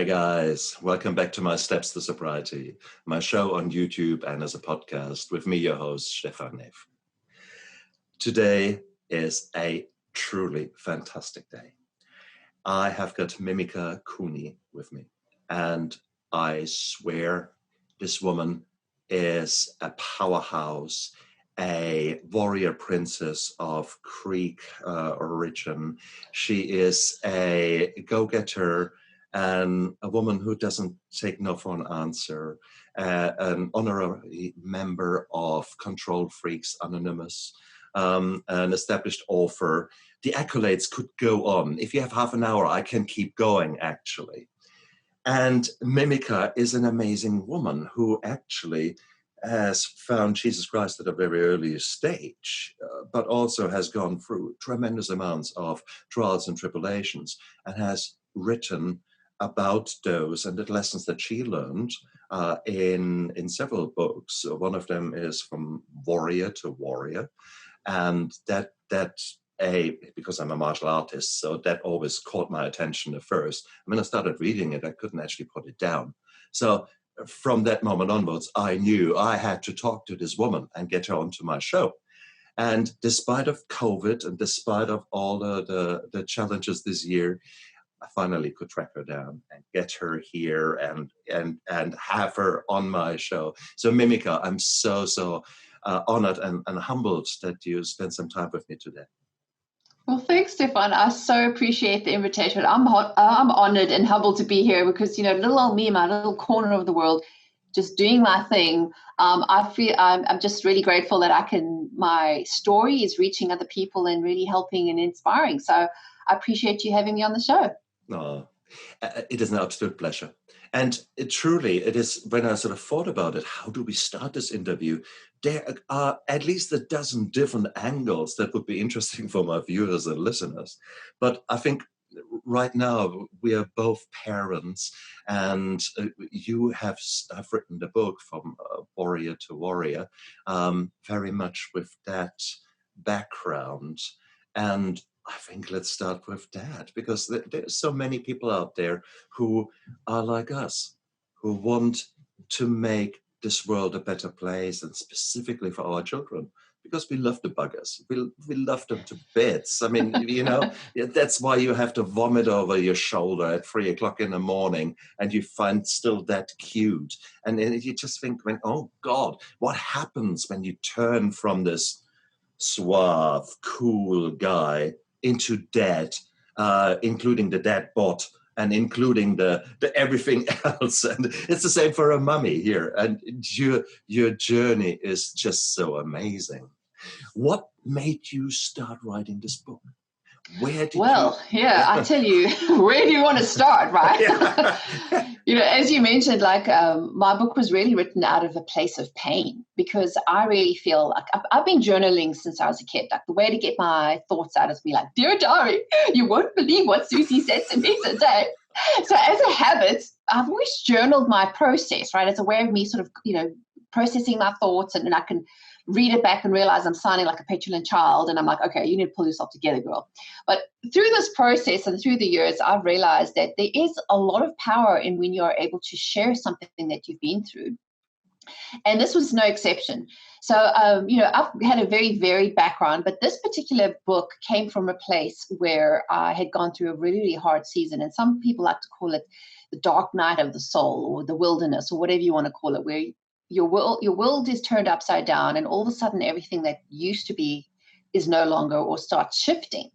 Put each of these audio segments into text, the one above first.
Hi guys, welcome back to my Steps to Sobriety, my show on YouTube and as a podcast with me, your host, Stefan Neff. Today is a truly fantastic day. I have got Mimika Cooney with me, and I swear this woman is a powerhouse, a warrior princess of Greek origin. She is a go-getter and a woman who doesn't take no for an answer, an honorary member of Control Freaks Anonymous, an established author. The accolades could go on. If you have half an hour, I can keep going, actually. And Mimika is an amazing woman who actually has found Jesus Christ at a very early stage, but also has gone through tremendous amounts of trials and tribulations and has written about those and the lessons that she learned in several books. One of them is From Warrior to Warrior, and because I'm a martial artist, so that always caught my attention at first. When I started reading it, I couldn't actually put it down. So from that moment onwards, I knew I had to talk to this woman and get her onto my show. And despite of COVID and despite of all the challenges this year, I finally could track her down and get her here and have her on my show. So Mimika, I'm so honored and humbled that you spent some time with me today. Well, thanks, Stefan. I so appreciate the invitation. I'm honored and humbled to be here because, little old me, my little corner of the world, just doing my thing. I feel I'm just really grateful that my story is reaching other people and really helping and inspiring. So I appreciate you having me on the show. Oh, it is an absolute pleasure. And it is, when I sort of thought about it, how do we start this interview? There are at least a dozen different angles that would be interesting for my viewers and listeners. But I think right now we are both parents, and you have written the book From Warrior to Warrior, very much with that background. And I think let's start with that, because there's so many people out there who are like us, who want to make this world a better place, and specifically for our children, because we love the buggers. We love them to bits. I mean, that's why you have to vomit over your shoulder at 3 o'clock in the morning and you find still that cute. And you just think, oh God, what happens when you turn from this suave, cool guy into dead, including the dead bot and including the everything else. And it's the same for a mummy here. And your journey is just so amazing. What made you start writing this book? I tell you, where do you want to start, right? As you mentioned, my book was really written out of a place of pain, because I really feel like I've been journaling since I was a kid. Like, the way to get my thoughts out is to be like, dear diary, you won't believe what Susie said to me today. So as a habit, I've always journaled my process, right? It's a way of me sort of, processing my thoughts, and then I can read it back and realize I'm sounding like a petulant child. And I'm like, okay, you need to pull yourself together, girl. But through this process and through the years, I've realized that there is a lot of power in when you're able to share something that you've been through. And this was no exception. So, I've had a very varied background, but this particular book came from a place where I had gone through a really, really hard season. And some people like to call it the dark night of the soul, or the wilderness, or whatever you want to call it, where your world is turned upside down, and all of a sudden everything that used to be is no longer, or starts shifting.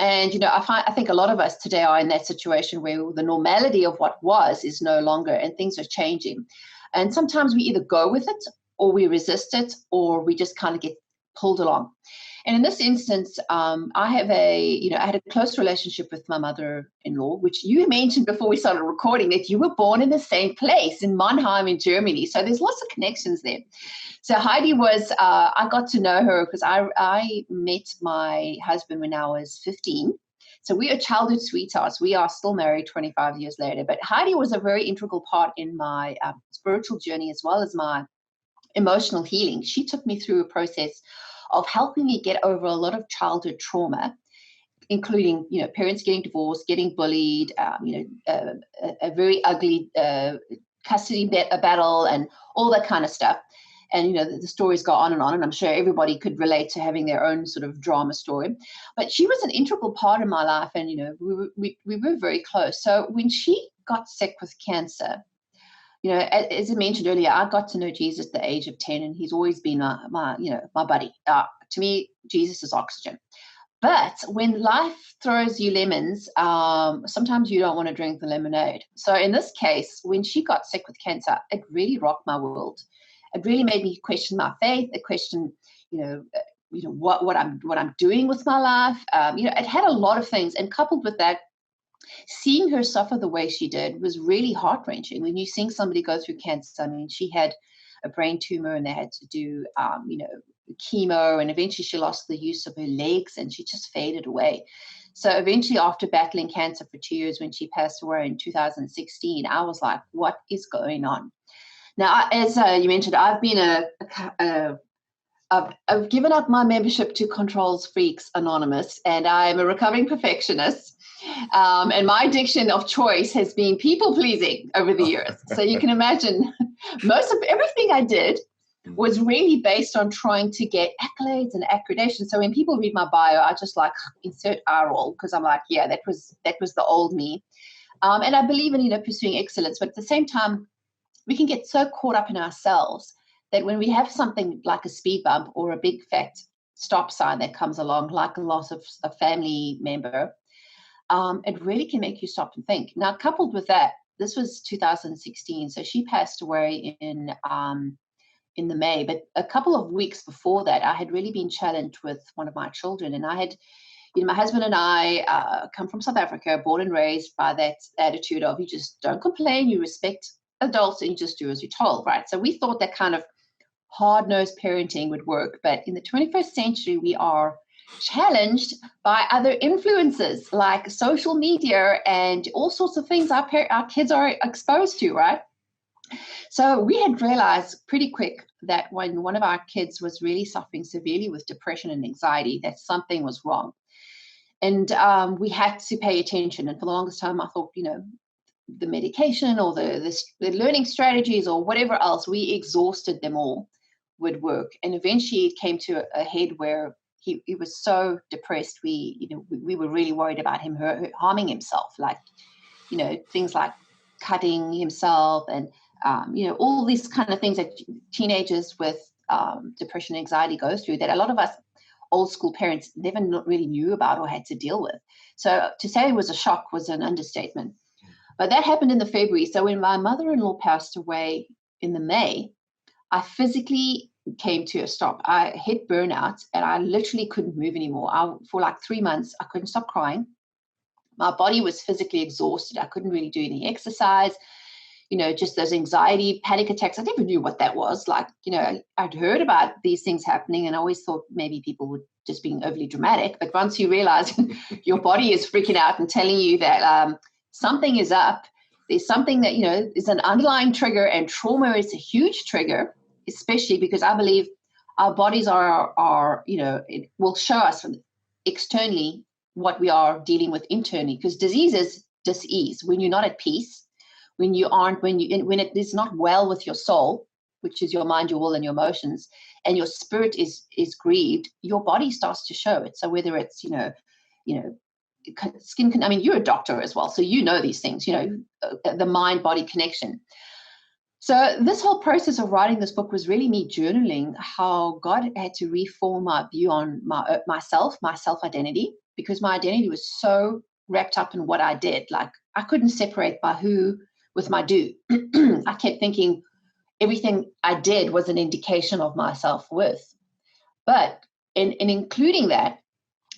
And I think a lot of us today are in that situation where the normality of what was is no longer, and things are changing. And sometimes we either go with it, or we resist it, or we just kind of get pulled along. And in this instance, I had a close relationship with my mother-in-law, which you mentioned before we started recording, that you were born in the same place in Mannheim in Germany. So there's lots of connections there. So Heidi was, I got to know her because I met my husband when I was 15. So we are childhood sweethearts. We are still married 25 years later. But Heidi was a very integral part in my spiritual journey, as well as my emotional healing. She took me through a process of helping me get over a lot of childhood trauma, including, parents getting divorced, getting bullied, a very ugly custody battle and all that kind of stuff. And, the stories go on, and I'm sure everybody could relate to having their own sort of drama story. But she was an integral part of my life, and, we were very close. So when she got sick with cancer, as I mentioned earlier, I got to know Jesus at the age of 10, and he's always been my buddy. To me, Jesus is oxygen. But when life throws you lemons, sometimes you don't want to drink the lemonade. So in this case, when she got sick with cancer, it really rocked my world. It really made me question my faith, question, what I'm doing with my life. It had a lot of things, and coupled with that, seeing her suffer the way she did was really heart-wrenching. When you see somebody go through cancer, I mean, she had a brain tumor, and they had to do, chemo, and eventually she lost the use of her legs, and she just faded away. So eventually, after battling cancer for 2 years, when she passed away in 2016, I was like, what is going on? Now, as you mentioned, I've been I've given up my membership to Controls Freaks Anonymous, and I'm a recovering perfectionist. And my addiction of choice has been people pleasing over the years. So you can imagine most of everything I did was really based on trying to get accolades and accreditation. So when people read my bio, I just like insert eye roll, because I'm like, yeah, that was the old me. And I believe in pursuing excellence, but at the same time, we can get so caught up in ourselves that when we have something like a speed bump or a big fat stop sign that comes along, like a loss of a family member, it really can make you stop and think. Now, coupled with that, this was 2016, so she passed away in the May. But a couple of weeks before that, I had really been challenged with one of my children, and I had, my husband and I come from South Africa, born and raised by that attitude of you just don't complain, you respect adults, and you just do as you're told, right? So we thought that kind of hard-nosed parenting would work, but in the 21st century, we are challenged by other influences like social media and all sorts of things our kids are exposed to, right? So we had realized pretty quick that when one of our kids was really suffering severely with depression and anxiety, that something was wrong. And we had to pay attention. And for the longest time, I thought, the medication or the learning strategies or whatever else, we exhausted them all, would work. And eventually it came to a head where he was so depressed. We were really worried about him harming himself, like, things like cutting himself and, all these kind of things that teenagers with depression and anxiety go through that a lot of us old school parents never really knew about or had to deal with. So to say it was a shock was an understatement. But that happened in the February. So when my mother-in-law passed away in the May, I physically came to a stop. I hit burnout, and I literally couldn't move anymore. For like 3 months, I couldn't stop crying. My body was physically exhausted. I couldn't really do any exercise. Just those anxiety, panic attacks. I never knew what that was. Like, I'd heard about these things happening, and I always thought maybe people were just being overly dramatic. But once you realize your body is freaking out and telling you that something is up, there's something that, is an underlying trigger, and trauma is a huge trigger, especially because I believe our bodies are it will show us externally what we are dealing with internally, because disease is dis-ease. When you're not at peace, when it is not well with your soul, which is your mind, your will, and your emotions, and your spirit is grieved, your body starts to show it. So whether it's, skin, I mean, you're a doctor as well, so these things, the mind-body connection. So this whole process of writing this book was really me journaling how God had to reform my view on my self-identity, because my identity was so wrapped up in what I did. Like, I couldn't separate my who with my do. I kept thinking everything I did was an indication of my self-worth. But in including that,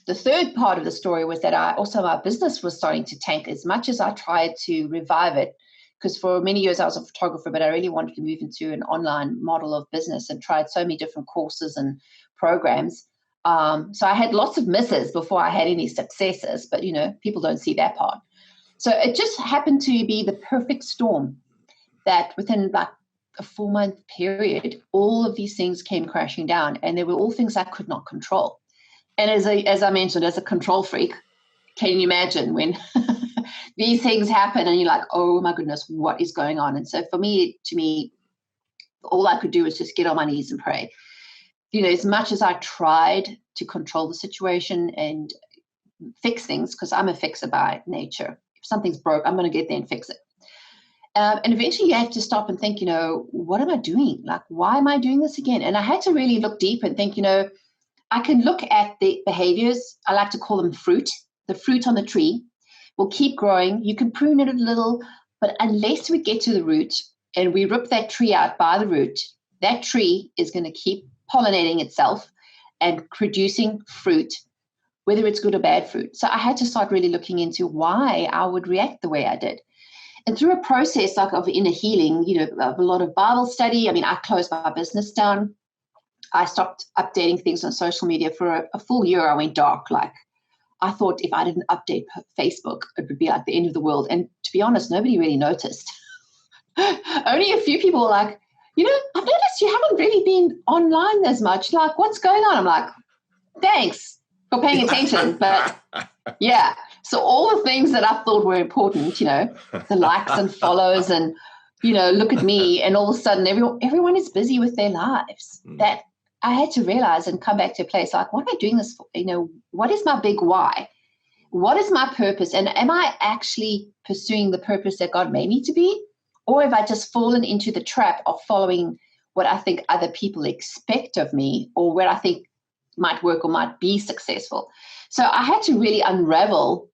the third part of the story was that my business was starting to tank. As much as I tried to revive it, because for many years I was a photographer, but I really wanted to move into an online model of business and tried so many different courses and programs. So I had lots of misses before I had any successes, but, people don't see that part. So it just happened to be the perfect storm that within like a 4-month period, all of these things came crashing down, and they were all things I could not control. And as I mentioned, as a control freak, can you imagine when these things happen and you're like, oh my goodness, what is going on? And so to me, all I could do was just get on my knees and pray. As much as I tried to control the situation and fix things, because I'm a fixer by nature. If something's broke, I'm going to get there and fix it. And eventually you have to stop and think, what am I doing? Like, why am I doing this again? And I had to really look deep and think, I can look at the behaviors. I like to call them fruit. The fruit on the tree will keep growing. You can prune it a little, but unless we get to the root and we rip that tree out by the root, that tree is going to keep pollinating itself and producing fruit, whether it's good or bad fruit. So I had to start really looking into why I would react the way I did. And through a process of inner healing, of a lot of Bible study, I closed my business down. I stopped updating things on social media for a full year. I went dark. Like, I thought if I didn't update Facebook, it would be like the end of the world. And to be honest, nobody really noticed. Only a few people were like, I've noticed you haven't really been online as much. Like, what's going on? I'm like, thanks for paying attention. But yeah, so all the things that I thought were important, the likes and follows and, look at me. And all of a sudden, everyone is busy with their lives. That I had to realize and come back to a place like, what am I doing this for? What is my big why? What is my purpose? And am I actually pursuing the purpose that God made me to be? Or have I just fallen into the trap of following what I think other people expect of me or what I think might work or might be successful? So I had to really unravel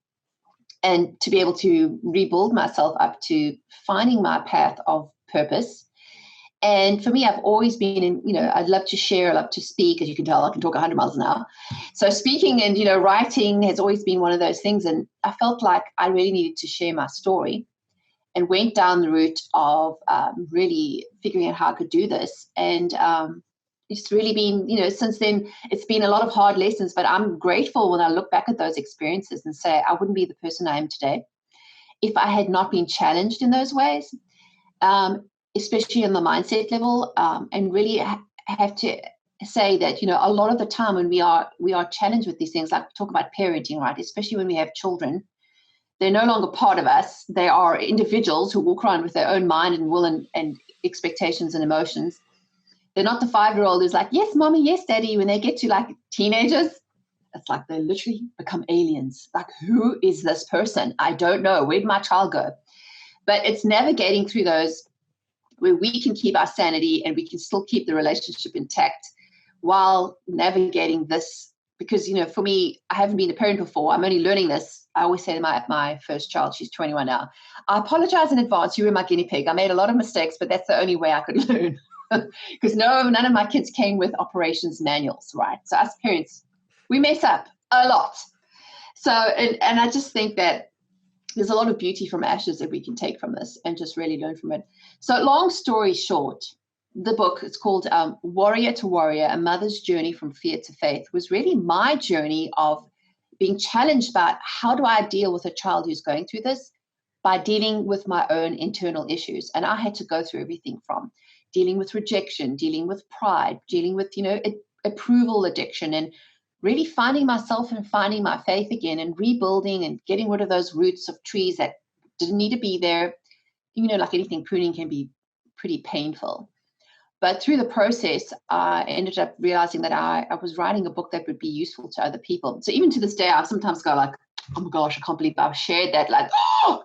and to be able to rebuild myself up to finding my path of purpose. And for me, I've always been in, I'd love to share, I love to speak. As you can tell, I can talk 100 miles an hour. So speaking and, writing has always been one of those things. And I felt like I really needed to share my story and went down the route of really figuring out how I could do this. And it's really been, since then, it's been a lot of hard lessons. But I'm grateful when I look back at those experiences and say I wouldn't be the person I am today if I had not been challenged in those ways. Especially on the mindset level, and really have to say that, a lot of the time when we are challenged with these things, like talk about parenting, right? Especially when we have children, they're no longer part of us. They are individuals who walk around with their own mind and will and expectations and emotions. They're not the 5-year-old who's like, yes, mommy, yes, daddy. When they get to like teenagers, it's like they literally become aliens. Like, who is this person? I don't know. Where did my child go? But it's navigating through those where we can keep our sanity and we can still keep the relationship intact while navigating this. Because, for me, I haven't been a parent before. I'm only learning this. I always say to my first child, she's 21 now, I apologize in advance. You were my guinea pig. I made a lot of mistakes, but that's the only way I could learn. Because none of my kids came with operations manuals, right? So us parents, we mess up a lot. So, and I just think that there's a lot of beauty from ashes that we can take from this and just really learn from it. So long story short, the book, it's called Warrior to Warrior, A Mother's Journey from Fear to Faith, was really my journey of being challenged about how do I deal with a child who's going through this by dealing with my own internal issues. And I had to go through everything from dealing with rejection, dealing with pride, dealing with, approval addiction, and really finding myself and finding my faith again and rebuilding and getting rid of those roots of trees that didn't need to be there. Like anything, pruning can be pretty painful. But through the process, I ended up realizing that I was writing a book that would be useful to other people. So even to this day, I sometimes go like, oh my gosh, I can't believe I've shared that, like,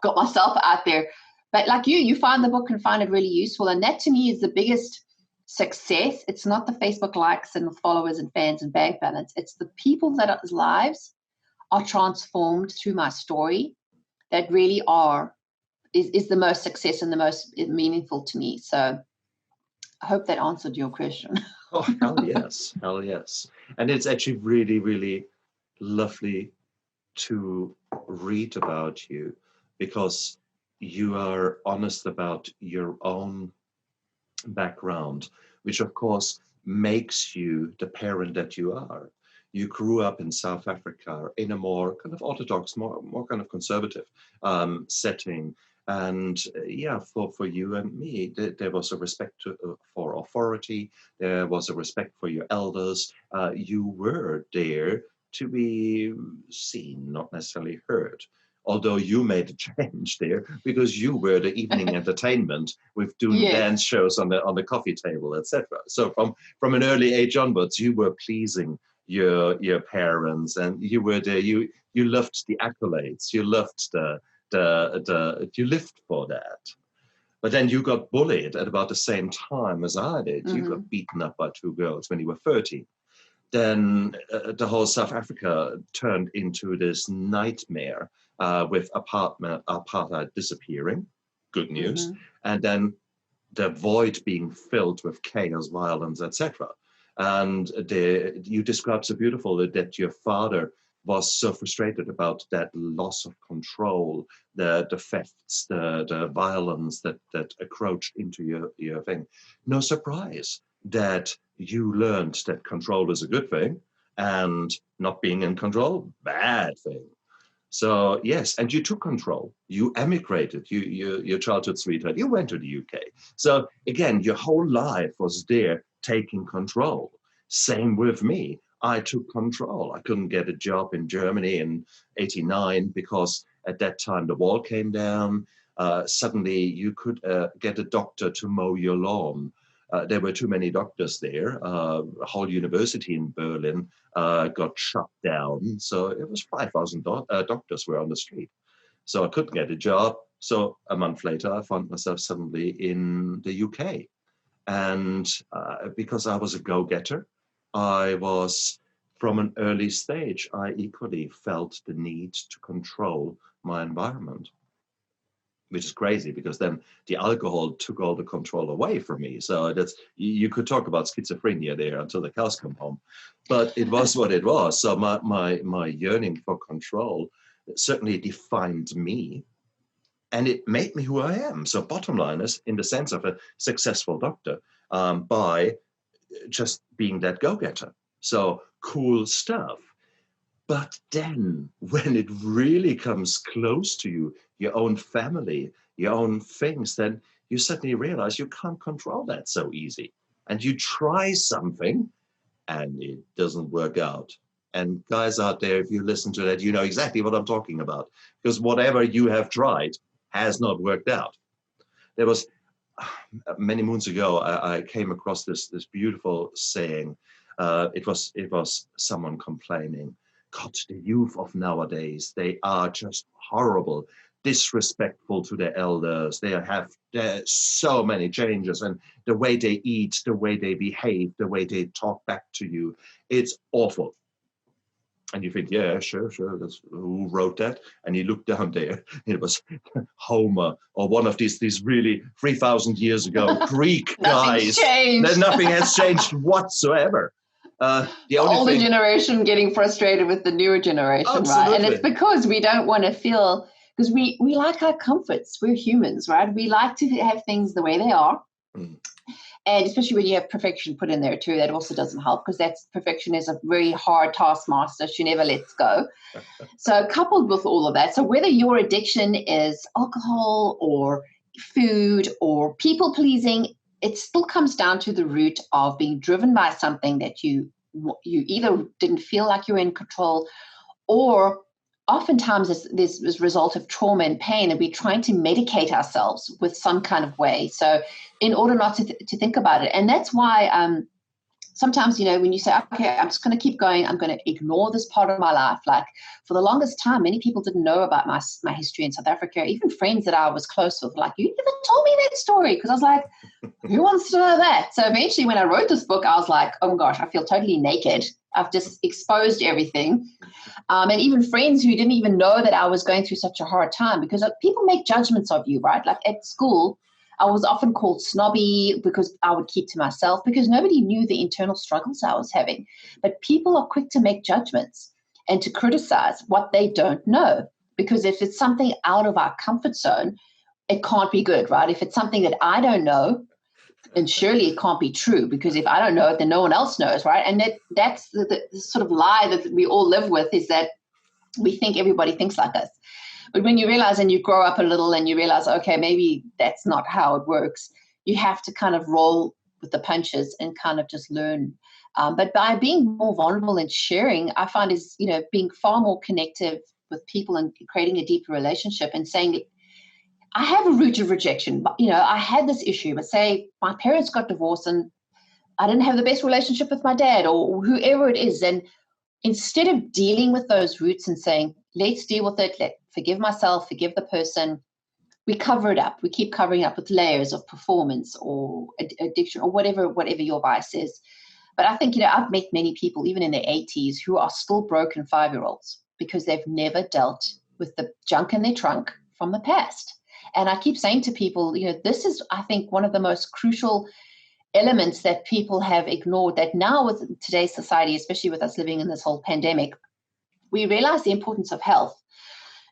got myself out there. But like you find the book and find it really useful. And that to me is the biggest success. It's not the Facebook likes and the followers and fans and bank balance. It's the people whose lives are transformed through my story that really is the most success and the most meaningful to me. So I hope that answered your question. Oh, hell yes. Hell yes. And it's actually really, really lovely to read about you because you are honest about your own background, which of course makes you the parent that you are. You grew up in South Africa in a more kind of orthodox, more kind of conservative setting. And for you and me, there was a respect for authority. There was a respect for your elders. You were there to be seen, not necessarily heard. Although you made a change there because you were the evening entertainment with doing Yes. dance shows on the coffee table, etc. So from an early age onwards, you were pleasing your parents, and you were there. You loved the accolades. You loved you lived for that. But then you got bullied at about the same time as I did. You got beaten up by two girls when you were 30. Then the whole South Africa turned into this nightmare with apartheid disappearing, good news, and then the void being filled with chaos, violence, etc. And you described so beautifully that your father was so frustrated about that loss of control, the thefts, the violence that encroached into your thing. No surprise that you learned that control is a good thing and not being in control, bad thing. So yes, and you took control. You emigrated. Your childhood sweetheart. You went to the UK. So again, your whole life was there taking control. Same with me. I took control. I couldn't get a job in Germany in '89 because at that time the wall came down. Suddenly you could get a doctor to mow your lawn. There were too many doctors there. A whole university in Berlin got shut down. So it was 5,000 doctors were on the street. So I couldn't get a job. So a month later, I found myself suddenly in the UK. And because I was a go-getter, I was, from an early stage, I equally felt the need to control my environment, which is crazy because then the alcohol took all the control away from me. So that's, you could talk about schizophrenia there until the cows come home, but it was what it was. So my yearning for control certainly defined me, and it made me who I am. So bottom line is, in the sense of a successful doctor, by just being that go-getter. So cool stuff. But then when it really comes close to you, your own family, your own things, then you suddenly realize you can't control that so easy. And you try something and it doesn't work out. And guys out there, if you listen to that, you know exactly what I'm talking about. Because whatever you have tried has not worked out. There was many moons ago, I came across this beautiful saying. It was someone complaining, God, the youth of nowadays, they are just horrible, disrespectful to their elders. They have so many changes, and the way they eat, the way they behave, the way they talk back to you, it's awful. And you think, yeah, sure, that's who wrote that? And you look down there, it was Homer, or one of these really 3,000 years ago Greek guys. Nothing has changed whatsoever. The older generation getting frustrated with the newer generation, absolutely. Right? And it's because we don't want to feel, because we like our comforts. We're humans, right? We like to have things the way they are. And especially when you have perfection put in there too, that also doesn't help, because perfection is a very hard taskmaster. She never lets go. So coupled with all of that, so whether your addiction is alcohol or food or people pleasing, it still comes down to the root of being driven by something that you either didn't feel like you were in control, or oftentimes there's this result of trauma and pain, and we're trying to medicate ourselves with some kind of way. So in order not to think about it. And that's why sometimes, when you say, okay, I'm just going to keep going, I'm going to ignore this part of my life. Like for the longest time, many people didn't know about my history in South Africa. Even friends that I was close with, like, you never told me that story. Because I was like, who wants to know that? So eventually when I wrote this book, I was like, oh my gosh, I feel totally naked. I've just exposed everything. And even friends who didn't even know that I was going through such a hard time, because people make judgments of you, right? Like at school, I was often called snobby because I would keep to myself, because nobody knew the internal struggles I was having. But people are quick to make judgments and to criticize what they don't know, because if it's something out of our comfort zone, it can't be good, right? If it's something that I don't know, then surely it can't be true, because if I don't know it, then no one else knows, right? And that's the sort of lie that we all live with, is that we think everybody thinks like us. But when you realize and you grow up a little and you realize, okay, maybe that's not how it works, you have to kind of roll with the punches and kind of just learn. But by being more vulnerable and sharing, I find is, being far more connective with people and creating a deeper relationship and saying, I have a root of rejection, but, I had this issue, but say my parents got divorced and I didn't have the best relationship with my dad or whoever it is. And instead of dealing with those roots and saying, let's deal with it, forgive myself, forgive the person, we cover it up. We keep covering up with layers of performance or addiction or whatever your vice is. But I think, I've met many people, even in their 80s, who are still broken 5-year-olds because they've never dealt with the junk in their trunk from the past. And I keep saying to people, this is, I think, one of the most crucial elements that people have ignored, that now with today's society, especially with us living in this whole pandemic, we realize the importance of health.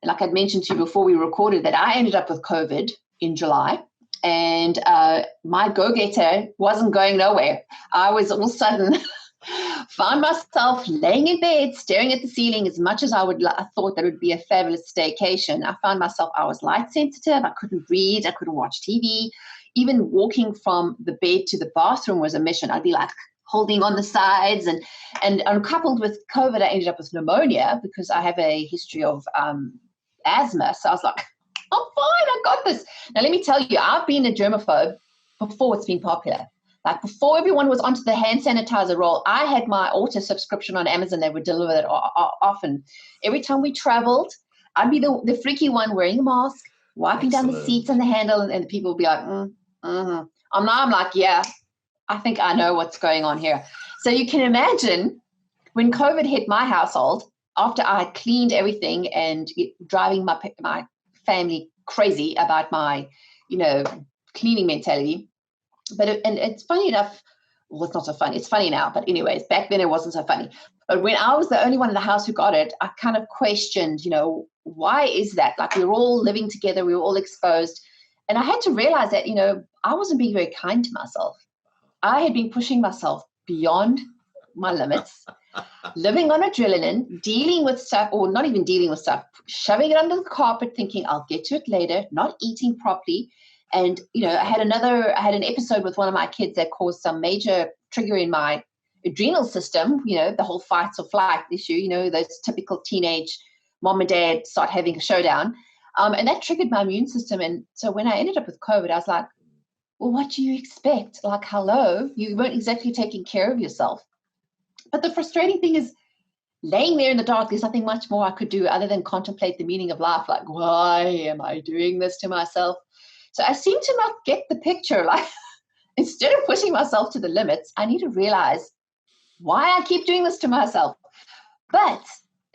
And like I'd mentioned to you before we recorded, that I ended up with COVID in July, and my go-getter wasn't going nowhere. I was all of a sudden found myself laying in bed, staring at the ceiling as much as I thought that would be a fabulous staycation. I found myself, I was light sensitive. I couldn't read. I couldn't watch TV. Even walking from the bed to the bathroom was a mission. I'd be like holding on the sides, and coupled with COVID, I ended up with pneumonia because I have a history of asthma. So I was like, I'm fine, I got this. Now, let me tell you, I've been a germaphobe before it's been popular. Like before everyone was onto the hand sanitizer roll, I had my auto subscription on Amazon. They would deliver it often. Every time we traveled, I'd be the freaky one wearing a mask, wiping down the seats and the handle, and people would be like, I'm like, yeah, I think I know what's going on here. So you can imagine when COVID hit my household, after I had cleaned everything and driving my family crazy about my, cleaning mentality. But it's funny enough, well, it's not so funny. It's funny now, but anyways, back then it wasn't so funny. But when I was the only one in the house who got it, I kind of questioned, why is that? Like we were all living together, we were all exposed. And I had to realize that, I wasn't being very kind to myself. I had been pushing myself beyond my limits, living on adrenaline, dealing with stuff, or not even dealing with stuff, shoving it under the carpet, thinking I'll get to it later, not eating properly. And, I had an episode with one of my kids that caused some major trigger in my adrenal system, the whole fight or flight issue, those typical teenage mom and dad start having a showdown. And that triggered my immune system. And so when I ended up with COVID, I was like, well, what do you expect? Like, hello, you weren't exactly taking care of yourself. But the frustrating thing is laying there in the dark, there's nothing much more I could do other than contemplate the meaning of life. Like, why am I doing this to myself? So I seem to not get the picture. Like, instead of pushing myself to the limits, I need to realize why I keep doing this to myself. But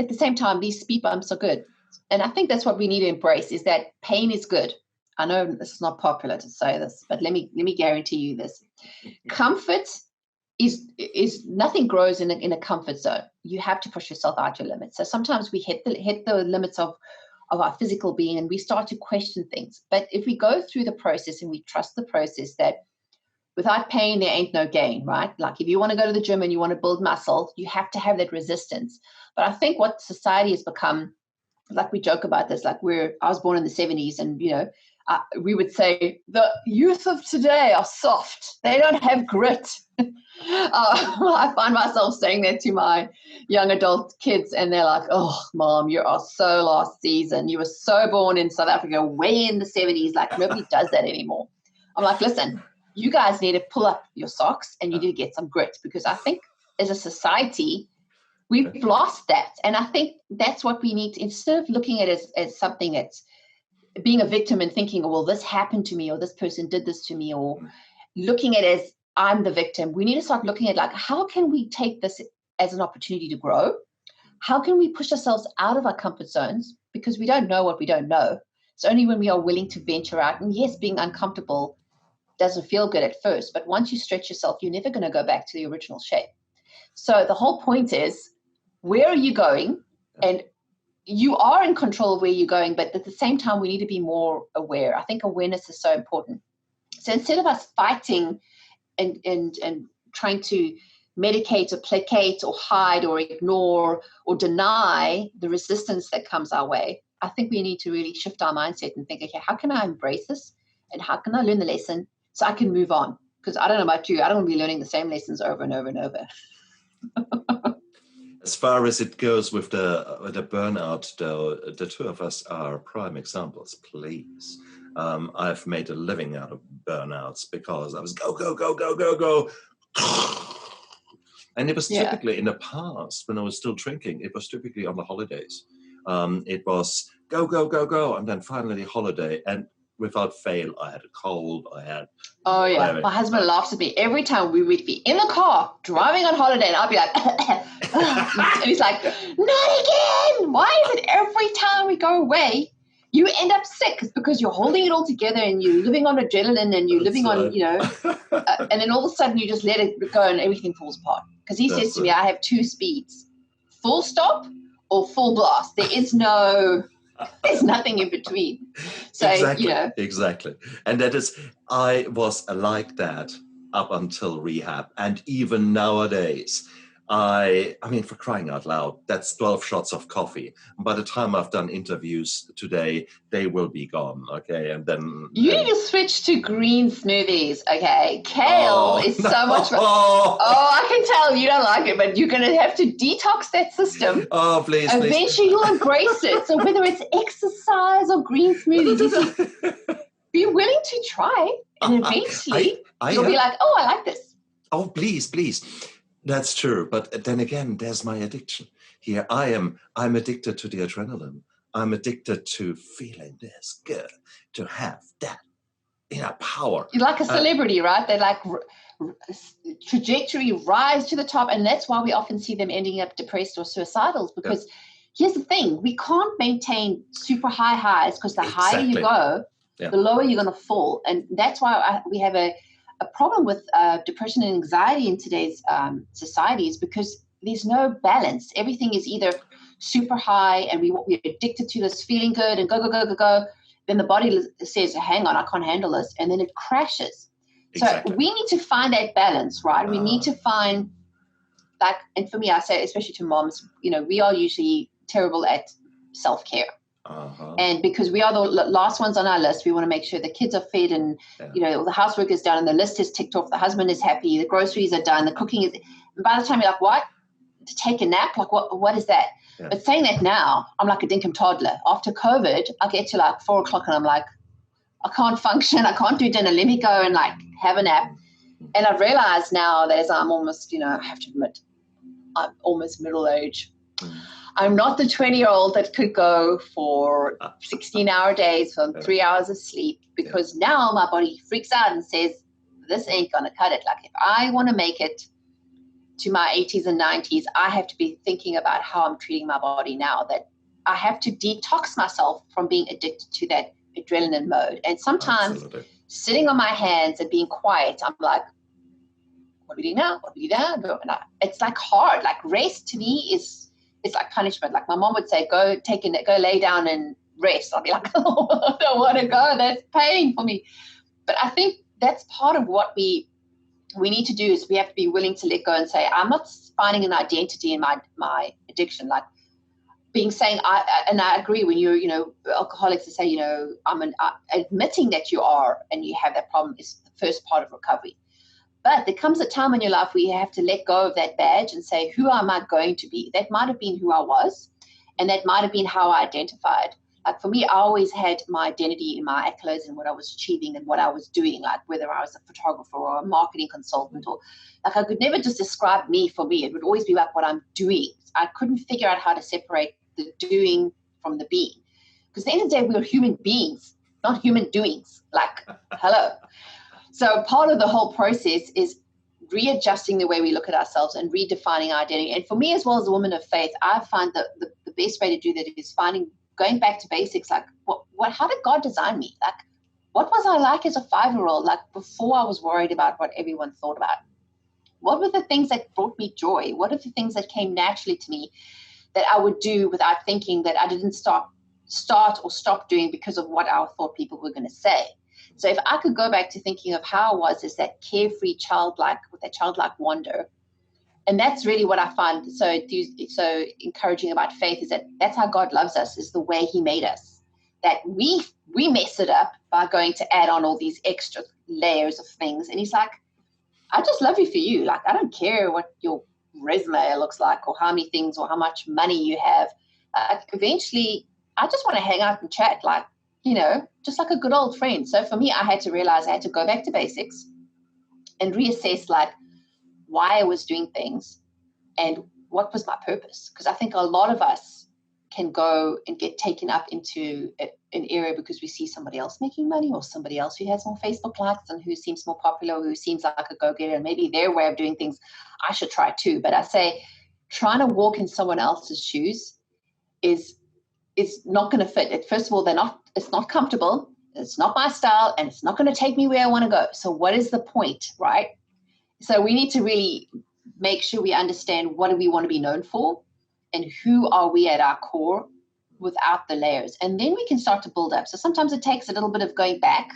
at the same time, these speed bumps are good. And I think that's what we need to embrace, is that pain is good. I know this is not popular to say this, but let me guarantee you this. Comfort is nothing grows in a comfort zone. You have to push yourself out your limits. So sometimes we hit the limits of our physical being and we start to question things. But if we go through the process and we trust the process, that without pain, there ain't no gain, right? Like if you want to go to the gym and you want to build muscle, you have to have that resistance. But I think what society has become, like we joke about this, like I was born in the 70s and, we would say the youth of today are soft. They don't have grit. I find myself saying that to my young adult kids and they're like, oh, Mom, you are so last season. You were so born in South Africa way in the 70s. Like nobody does that anymore. I'm like, listen, you guys need to pull up your socks and you need to get some grit, because I think as a society, we've lost that. And I think that's what we need to, instead of looking at it as something that's being a victim and thinking, oh, well, this happened to me, or this person did this to me, or looking at it as I'm the victim. We need to start looking at, like, how can we take this as an opportunity to grow? How can we push ourselves out of our comfort zones? Because we don't know what we don't know. It's only when we are willing to venture out. And yes, being uncomfortable doesn't feel good at first, but once you stretch yourself, you're never going to go back to the original shape. So the whole point is, where are you going? And you are in control of where you're going, but at the same time, we need to be more aware. I think awareness is so important. So instead of us fighting and trying to medicate or placate or hide or ignore or deny the resistance that comes our way, I think we need to really shift our mindset and think, okay, how can I embrace this? And how can I learn the lesson so I can move on? Because I don't know about you, I don't want to be learning the same lessons over and over and over. As far as it goes with the burnout, though, the two of us are prime examples. Please, I've made a living out of burnouts because I was go, go, go, go, go, go. And it was typically in the past when I was still drinking, it was typically on the holidays. It was go, go, go, go. And then finally holiday. And without fail, I had a cold. I had. Oh, yeah. My husband laughs at me every time we would be in the car driving on holiday. And I'll be like, and he's like, not again. Why is it every time we go away, you end up sick? It's because you're holding it all together and you're living on adrenaline and you're living on, and then all of a sudden you just let it go and everything falls apart. Because he says to me, I have two speeds, full stop or full blast. There's nothing in between. So, Exactly. And that is, I was like that up until rehab. And even nowadays, I mean, for crying out loud, that's 12 shots of coffee. By the time I've done interviews today, they will be gone. Okay. And then you need to switch to green smoothies. Okay. Kale is so much fun. Oh, I can tell you don't like it, but you're going to have to detox that system. Oh, please. Eventually you'll embrace it. So whether it's exercise or green smoothies, be willing to try. And eventually you'll be like, oh, I like this. Oh, please. That's true. But then again, there's my addiction. Here I'm addicted to the adrenaline. I'm addicted to feeling this good, to have that, power. You're like a celebrity, right? They like trajectory rise to the top. And that's why we often see them ending up depressed or suicidal, because here's the thing. We can't maintain super high highs because the higher you go, the lower you're going to fall. And that's why we have a problem with depression and anxiety in today's societies, because there's no balance. Everything is either super high and we're addicted to this feeling good and go. Then the body says, hang on, I can't handle this. And then it crashes. Exactly. So we need to find that balance, right? We need to find, and for me, I say, especially to moms, we are usually terrible at self-care. Uh-huh. And because we are the last ones on our list, we want to make sure the kids are fed and, the housework is done and the list is ticked off, the husband is happy, the groceries are done, the cooking is, and by the time you're like, what? To take a nap? Like, what is that? Yeah. But saying that now, I'm like a dinkum toddler. After COVID, I get to 4:00 and I'm like, I can't function. I can't do dinner. Let me go and have a nap. And I've realized now that as I'm almost, I have to admit, I'm almost middle age. I'm not the 20-year-old that could go for 16-hour days for 3 hours of sleep, because now my body freaks out and says, this ain't going to cut it. Like, if I want to make it to my 80s and 90s, I have to be thinking about how I'm treating my body now, that I have to detox myself from being addicted to that adrenaline mode. And sometimes sitting on my hands and being quiet, I'm like, what do we do now? What do we do now? It's hard. Rest to me it's like punishment. Like my mom would say, go lay down and rest. I'll be like, oh, I don't want to go. That's pain for me. But I think that's part of what we need to do, is we have to be willing to let go and say, I'm not finding an identity in my addiction. Like saying, I agree when you're, alcoholics to say, admitting that you are and you have that problem is the first part of recovery. But there comes a time in your life where you have to let go of that badge and say, who am I going to be? That might have been who I was, and that might have been how I identified. Like for me, I always had my identity in my accolades and what I was achieving and what I was doing, like whether I was a photographer or a marketing consultant, or I could never just describe me for me. It would always be what I'm doing. I couldn't figure out how to separate the doing from the being. Because at the end of the day, we're human beings, not human doings. Hello. So part of the whole process is readjusting the way we look at ourselves and redefining our identity. And for me, as well as a woman of faith, I find that the best way to do that is going back to basics. Like, how did God design me? Like, what was I like as a 5-year-old? Like before I was worried about what everyone thought about. What were the things that brought me joy? What are the things that came naturally to me that I would do without thinking, that I didn't start or stop doing because of what I thought people were going to say? So if I could go back to thinking of how I was as that carefree childlike, with that childlike wonder, and that's really what I find so encouraging about faith, is that's how God loves us, is the way he made us. That we mess it up by going to add on all these extra layers of things. And he's like, I just love you for you. Like, I don't care what your resume looks like or how many things or how much money you have. Eventually, I just want to hang out and chat, like, just like a good old friend. So for me, I had to realize I had to go back to basics and reassess, like, why I was doing things and what was my purpose. Because I think a lot of us can go and get taken up into an area because we see somebody else making money or somebody else who has more Facebook likes and who seems more popular, who seems like a go-getter, and maybe their way of doing things I should try too. But I say trying to walk in someone else's shoes is not going to fit. First of all, it's not comfortable, it's not my style, and it's not going to take me where I want to go. So what is the point, right? So we need to really make sure we understand what do we want to be known for and who are we at our core without the layers. And then we can start to build up. So sometimes it takes a little bit of going back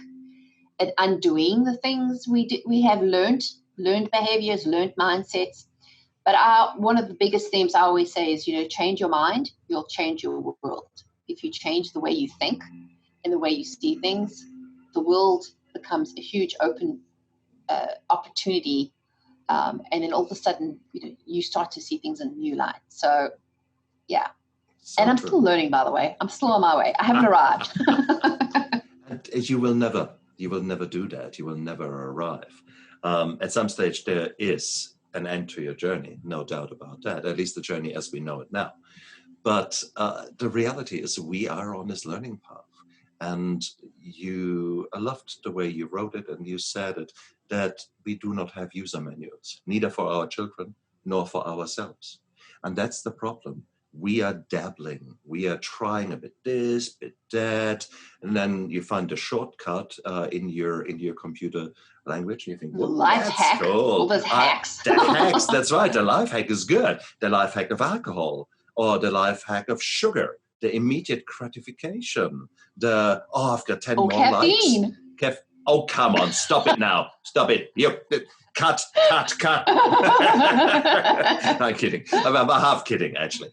and undoing the things we have learned behaviors, learned mindsets. But one of the biggest themes I always say is, change your mind, you'll change your world. If you change the way you think and the way you see things, the world becomes a huge open opportunity. And then all of a sudden, you start to see things in a new light. So, yeah. So and I'm still learning, by the way. I'm still on my way. I haven't arrived. And you will never do that. You will never arrive. At some stage, there is an end to your journey, no doubt about that, at least the journey as we know it now. But the reality is we are on this learning path. And I loved the way you wrote it and you said it, that we do not have user manuals, neither for our children nor for ourselves. And that's the problem. We are dabbling. We are trying a bit this, bit that, and then you find a shortcut in your computer language, and you think, well, that's hack. Cool. All those hacks. The hacks, that's right. The life hack is good. The life hack of alcohol or the life hack of sugar, the immediate gratification, I've got 10 more caffeine. Likes. Oh, come on, stop it now. Stop it. Cut. I'm kidding. I'm half kidding, actually.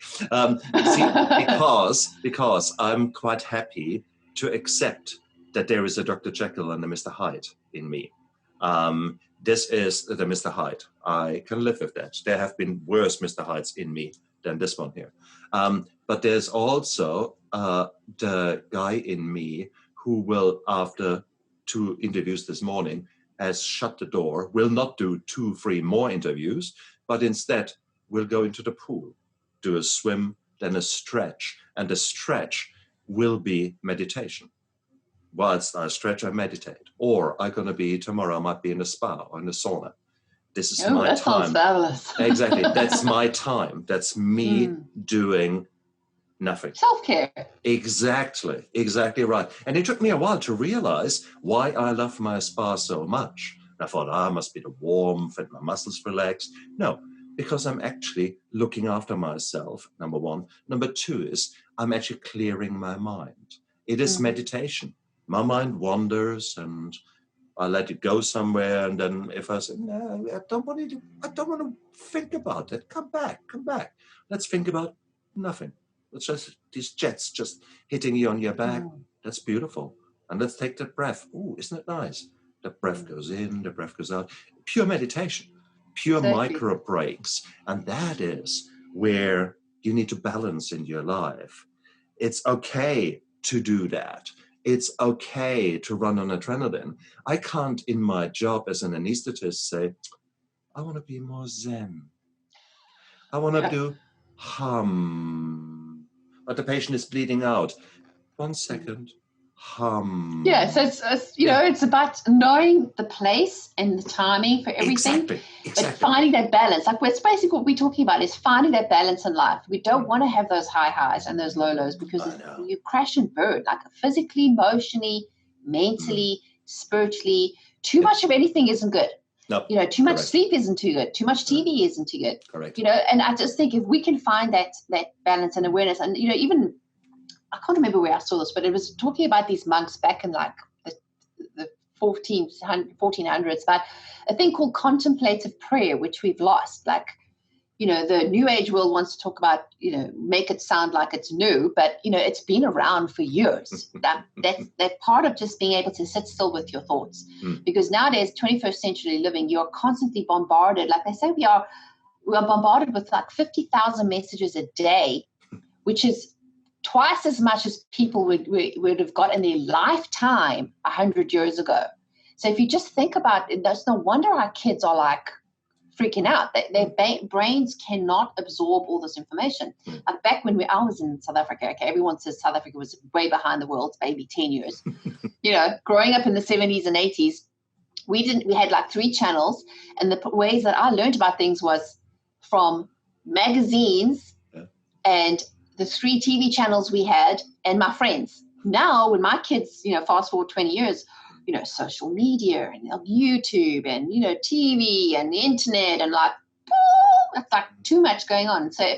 Because I'm quite happy to accept that there is a Dr. Jekyll and a Mr. Hyde in me. This is the Mr. Hyde. I can live with that. There have been worse Mr. Hydes in me than this one here. But there's also the guy in me who will, after 2 interviews this morning, has shut the door, will not do 2-3 more interviews, but instead will go into the pool, do a swim, then a stretch. And the stretch will be meditation. Whilst I stretch, I meditate. Or tomorrow I might be in a spa or in a sauna. This is my that time. Sounds fabulous. Exactly. That's my time. That's me doing nothing. Self-care. Exactly right. And it took me a while to realize why I love my spa so much. I thought, must be the warmth and my muscles relaxed. No, because I'm actually looking after myself, number one. Number 2 is I'm actually clearing my mind. It is meditation. My mind wanders and I let it go somewhere. And then if I say, no, I don't want to think about it. Come back. Let's think about nothing. It's just these jets just hitting you on your back. That's beautiful. And let's take that breath. Ooh, isn't it nice? The breath goes in, the breath goes out. Pure meditation, pure micro breaks. And that is where you need to balance in your life. It's okay to do that. It's okay to run on adrenaline. I can't, in my job as an anesthetist, say, I want to be more zen. I want to do hum. But the patient is bleeding out. 1 second. Hum. Yeah, so it's it's about knowing the place and the timing for everything. Exactly. But finding that balance. Like, it's basically what we're talking about is finding that balance in life. We don't want to have those high highs and those low lows because you crash and burn, like physically, emotionally, mentally, spiritually. Too much of anything isn't good. No, too much sleep isn't too good. Too much TV isn't too good. Correct. And I just think if we can find that balance and awareness, and even I can't remember where I saw this, but it was talking about these monks back in like the 1400s, about a thing called contemplative prayer, which we've lost. Like, the new age world wants to talk about, make it sound like it's new, but, it's been around for years. That part of just being able to sit still with your thoughts. Because nowadays, 21st century living, you're constantly bombarded. Like they say, we are bombarded with like 50,000 messages a day, which is twice as much as people would have got in their lifetime 100 years ago. So if you just think about it, that's no wonder our kids are like freaking out. Their brains cannot absorb all this information. Like back when I was in South Africa, okay, everyone says South Africa was way behind the world, maybe 10 years. Growing up in the 70s and 80s, we had like 3 channels, and the ways that I learned about things was from magazines and the 3 TV channels we had and my friends. Now, when my kids, fast forward 20 years, social media and YouTube and, TV and the internet and like, that's like too much going on. So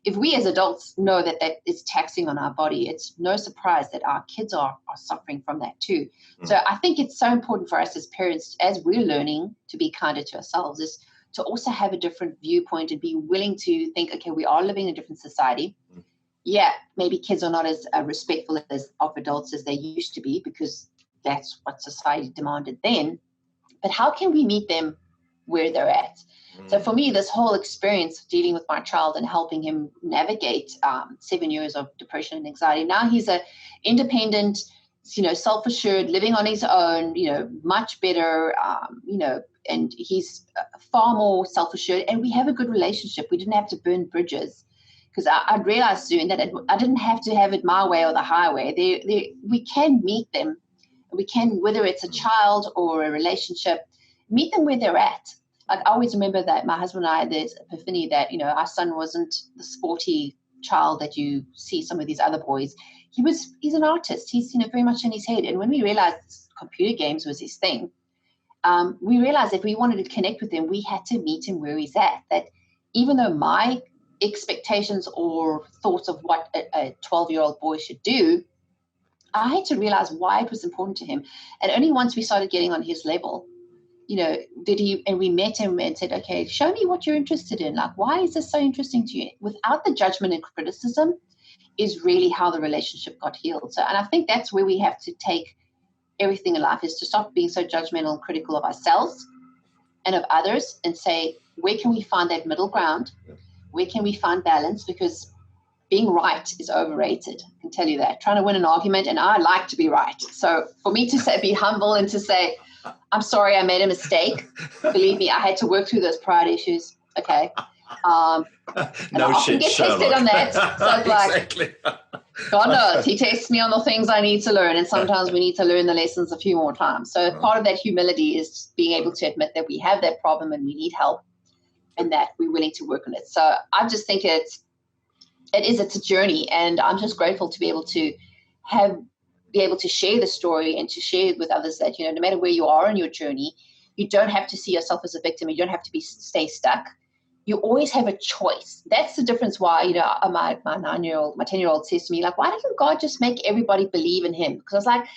if we as adults know that is taxing on our body, it's no surprise that our kids are suffering from that too. So I think it's so important for us as parents, as we're learning to be kinder to ourselves, is to also have a different viewpoint and be willing to think, okay, we are living in a different society. Yeah, maybe kids are not as respectful of adults as they used to be, because that's what society demanded then. But how can we meet them where they're at? So for me, this whole experience of dealing with my child and helping him navigate 7 years of depression and anxiety, now he's a independent, self-assured, living on his own, much better, and he's far more self-assured, and we have a good relationship. We didn't have to burn bridges, because I realized soon that I didn't have to have it my way or the highway. We can meet them. We can, whether it's a child or a relationship, meet them where they're at. Like I always remember that my husband and I had this epiphany that, our son wasn't the sporty child that you see some of these other boys. He's an artist. He's, very much in his head. And when we realized computer games was his thing, we realized if we wanted to connect with him, we had to meet him where he's at. That even though my expectations or thoughts of what a 12-year-old boy should do, I had to realize why it was important to him. And only once we started getting on his level, and we met him and said, okay, show me what you're interested in. Like, why is this so interesting to you? Without the judgment and criticism is really how the relationship got healed. So, and I think that's where we have to take everything in life, is to stop being so judgmental and critical of ourselves and of others, and say, where can we find that middle ground? Where can we find balance? Because being right is overrated. I can tell you that. Trying to win an argument, and I like to be right. So for me to say, be humble and to say, I'm sorry, I made a mistake. Believe me, I had to work through those pride issues. Okay. No shit, get Sherlock. tested on that. So it's Exactly. God knows, he tests me on the things I need to learn, and sometimes we need to learn the lessons a few more times. So part of that humility is being able to admit that we have that problem and we need help, and that we're willing to work on it. So I just think it's a journey, and I'm just grateful to be able to share the story and to share it with others that, no matter where you are in your journey, you don't have to see yourself as a victim. You don't have to stay stuck. You always have a choice. That's the difference why, my 10-year-old says to me, like, why doesn't God just make everybody believe in him? Because I was like,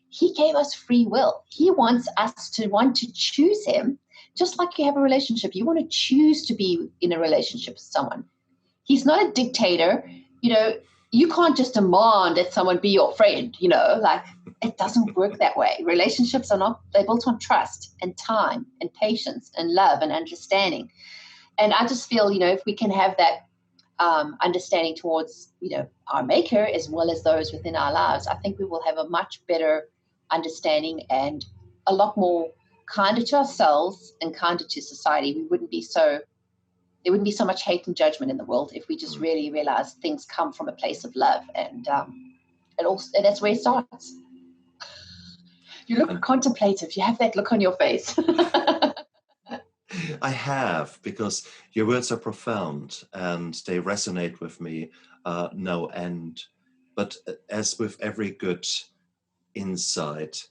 he gave us free will. He wants us to want to choose him, just like you have a relationship. You want to choose to be in a relationship with someone. He's not a dictator. You can't just demand that someone be your friend, like it doesn't work that way. Relationships they're built on trust and time and patience and love and understanding. And I just feel, if we can have that understanding towards, our maker as well as those within our lives, I think we will have a much better understanding and a lot more kinder to ourselves and kinder to society. There wouldn't be so much hate and judgment in the world if we just really realize things come from a place of love, and that's where it starts. You look contemplative. You have that look on your face. I have, because your words are profound and they resonate with me no end. But as with every good insight,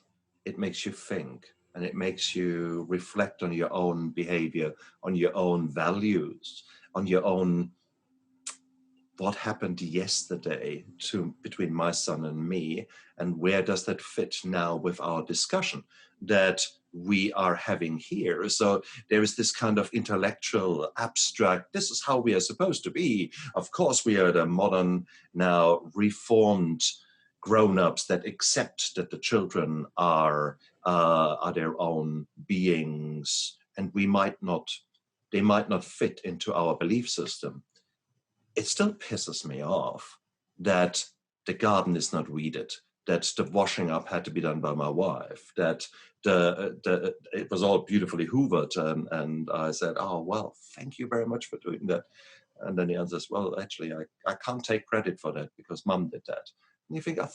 it makes you think, and it makes you reflect on your own behavior, on your own values, on your own, what happened yesterday between my son and me, and where does that fit now with our discussion? That we are having here. So there is this kind of intellectual, abstract, this is how we are supposed to be. Of course, we are the modern, now reformed grown-ups that accept that the children are their own beings, and they might not fit into our belief system. It still pisses me off that the garden is not weeded, that the washing up had to be done by my wife, that it was all beautifully hoovered. And I said, oh, well, thank you very much for doing that. And then the answer is, well, actually, I can't take credit for that because mom did that. And you think, oh,